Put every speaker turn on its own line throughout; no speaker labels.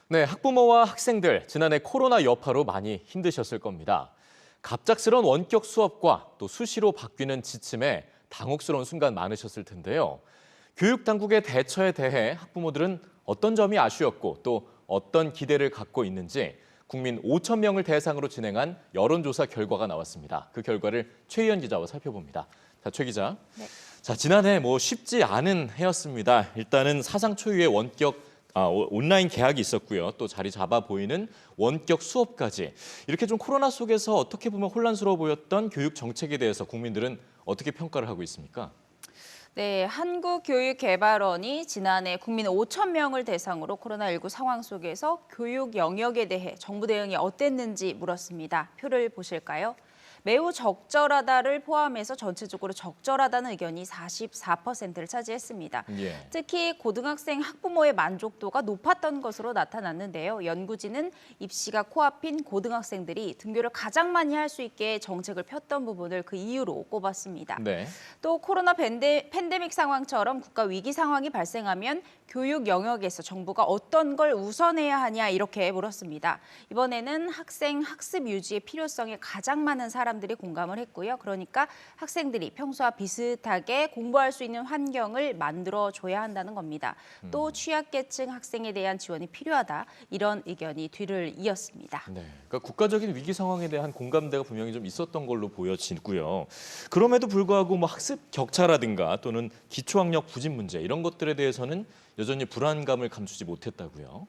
네, 학부모와 학생들 지난해 코로나 여파로 많이 힘드셨을 겁니다. 갑작스러운 원격 수업과 또 수시로 바뀌는 지침에 당혹스러운 순간 많으셨을 텐데요. 교육 당국의 대처에 대해 학부모들은 어떤 점이 아쉬웠고 또 어떤 기대를 갖고 있는지 국민 5천 명을 대상으로 진행한 여론조사 결과가 나왔습니다. 그 결과를 최희연 기자와 살펴봅니다. 자, 최 기자.
네.
자, 지난해 쉽지 않은 해였습니다. 일단은 사상 초유의 온라인 개학이 있었고요. 또 자리 잡아 보이는 원격 수업까지. 이렇게 좀 코로나 속에서 어떻게 보면 혼란스러워 보였던 교육 정책에 대해서 국민들은 어떻게 평가를 하고 있습니까?
네, 한국교육개발원이 지난해 국민 5천 명을 대상으로 코로나19 상황 속에서 교육 영역에 대해 정부 대응이 어땠는지 물었습니다. 표를 보실까요? 매우 적절하다를 포함해서 전체적으로 적절하다는 의견이 44%를 차지했습니다.
예.
특히 고등학생 학부모의 만족도가 높았던 것으로 나타났는데요. 연구진은 입시가 코앞인 고등학생들이 등교를 가장 많이 할 수 있게 정책을 폈던 부분을 그 이유로 꼽았습니다.
네.
또 코로나 팬데믹 상황처럼 국가 위기 상황이 발생하면 교육 영역에서 정부가 어떤 걸 우선해야 하냐 이렇게 물었습니다. 이번에는 학생 학습 유지의 필요성에 가장 많은 사람들이 공감을 했고요. 그러니까 학생들이 평소와 비슷하게 공부할 수 있는 환경을 만들어줘야 한다는 겁니다. 또 취약계층 학생에 대한 지원이 필요하다 이런 의견이 뒤를 이었습니다.
네, 그러니까 국가적인 위기 상황에 대한 공감대가 분명히 좀 있었던 걸로 보여지고요. 그럼에도 불구하고 학습 격차라든가 또는 기초학력 부진 문제 이런 것들에 대해서는 여전히 불안감을 감추지 못했다고요.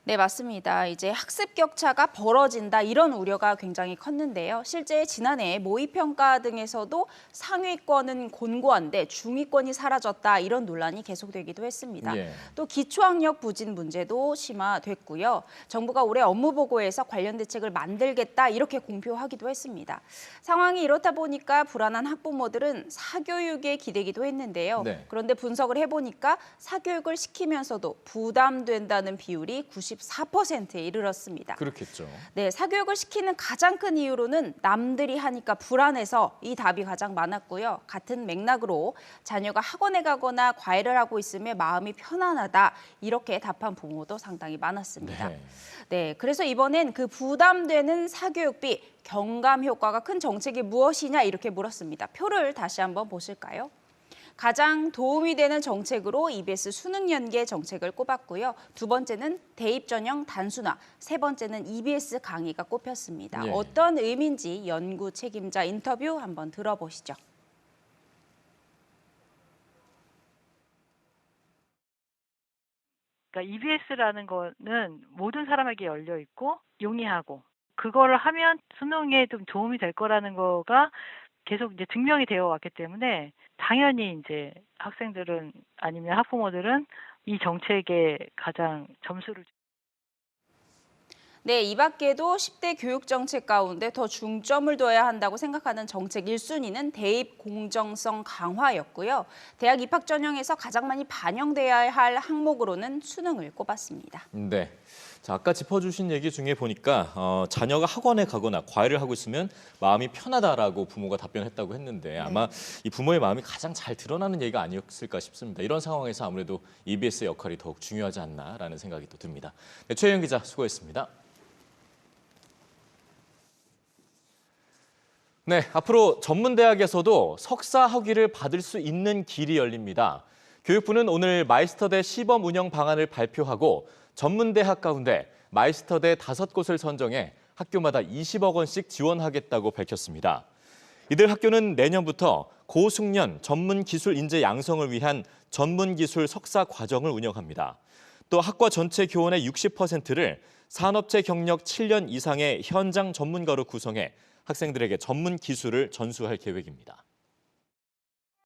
네, 맞습니다. 이제 학습 격차가 벌어진다 이런 우려가 굉장히 컸는데요. 실제 지난해 모의평가 등에서도 상위권은 곤고한데 중위권이 사라졌다 이런 논란이 계속되기도 했습니다.
예.
또 기초학력 부진 문제도 심화됐고요. 정부가 올해 업무보고에서 관련 대책을 만들겠다 이렇게 공표하기도 했습니다. 상황이 이렇다 보니까 불안한 학부모들은 사교육에 기대기도 했는데요.
네.
그런데 분석을 해보니까 사교육을 시키면서도 부담된다는 비율이 94%에 이르렀습니다.
그렇겠죠.
네, 사교육을 시키는 가장 큰 이유로는 남들이 하니까 불안해서 이 답이 가장 많았고요. 같은 맥락으로 자녀가 학원에 가거나 과외를 하고 있으면 마음이 편안하다 이렇게 답한 부모도 상당히 많았습니다.
네.
네, 그래서 이번엔 그 부담되는 사교육비 경감 효과가 큰 정책이 무엇이냐 이렇게 물었습니다. 표를 다시 한번 보실까요? 가장 도움이 되는 정책으로 EBS 수능 연계 정책을 꼽았고요. 두 번째는 대입 전형 단순화, 세 번째는 EBS 강의가 꼽혔습니다.
예.
어떤 의미인지 연구 책임자 인터뷰 한번 들어보시죠.
그러니까 EBS라는 거는 모든 사람에게 열려 있고 용이하고 그거를 하면 수능에 좀 도움이 될 거라는 거가 계속 이제 증명이 되어 왔기 때문에 당연히 이제 학생들은 아니면 학부모들은 이 정책에 가장 점수를
네, 이 밖에도 10대 교육 정책 가운데 더 중점을 둬야 한다고 생각하는 정책 1순위는 대입 공정성 강화였고요. 대학 입학 전형에서 가장 많이 반영돼야 할 항목으로는 수능을 꼽았습니다.
네. 자, 아까 짚어주신 얘기 중에 보니까 자녀가 학원에 가거나 과외를 하고 있으면 마음이 편하다라고 부모가 답변했다고 했는데 아마 이 부모의 마음이 가장 잘 드러나는 얘기가 아니었을까 싶습니다. 이런 상황에서 아무래도 EBS의 역할이 더욱 중요하지 않나라는 생각이 또 듭니다. 네, 최희연 기자 수고했습니다. 네, 앞으로 전문대학에서도 석사 학위를 받을 수 있는 길이 열립니다. 교육부는 오늘 마이스터대 시범 운영 방안을 발표하고 전문대학 가운데 마이스터대 5곳을 선정해 학교마다 20억 원씩 지원하겠다고 밝혔습니다. 이들 학교는 내년부터 고숙련 전문기술 인재 양성을 위한 전문기술 석사 과정을 운영합니다. 또 학과 전체 교원의 60%를 산업체 경력 7년 이상의 현장 전문가로 구성해 학생들에게 전문 기술을 전수할 계획입니다.